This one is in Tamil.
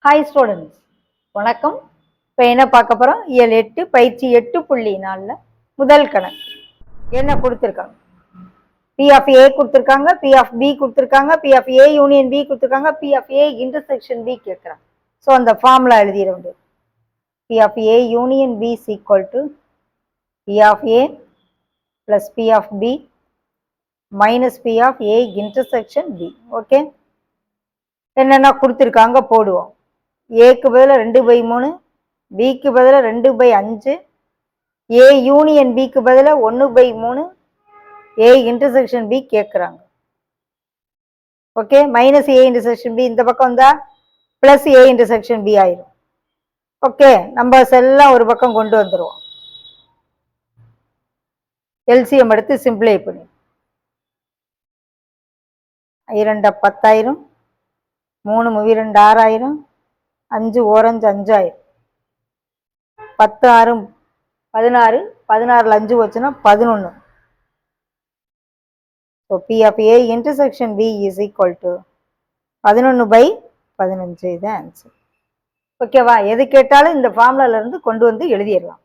ஹாய் ஸ்டூடெண்ட்ஸ், வணக்கம். இப்போ என்ன பார்க்க போகிறோம்? இயல் 8 பயிற்சி 8.4 முதல் கணக்கு. என்ன கொடுத்துருக்காங்க? பி ஆஃப் ஏ கொடுத்துருக்காங்க, பி ஆஃப் பி கொடுத்துருக்காங்க, P of A union B கொடுத்துருக்காங்க, P of A intersection B கேட்குறாங்க. ஸோ அந்த ஃபார்முலா எழுதிட வேண்டியது. P of A union B is equal to P of A plus P of B minus P of A intersection B. Okay, என்னென்ன கொடுத்துருக்காங்க போடுவோம். ஏக்கு பதிலாக 2/3, பிக்கு பதிலாக 2/5, ஏ யூனியன் பிக்கு பதிலாக 1/3, ஏ இன்டர்செக்ஷன் பி கேட்குறாங்க. Okay, minus A intersection B இந்த பக்கம் வந்தா பிளஸ் ஏ இன்டர்செக்ஷன் பி ஆயிரும். ஓகே, நம்பர்ஸ் எல்லாம் ஒரு பக்கம் கொண்டு வந்துடுவோம். எல்சிஎம் எடுத்து சிம்பிளை பண்ணி 2 10,000, 3 2 6,000, 5 ஓரஞ்சு 5,000, 10 6 16, 16ல் 5 வச்சுன்னா 11. So P of A intersection B is equal to 11/15. இது ஆன்சர். ஓகேவா? எது கேட்டாலும் இந்த ஃபார்முலால இருந்து கொண்டு வந்து எழுதிடலாம்.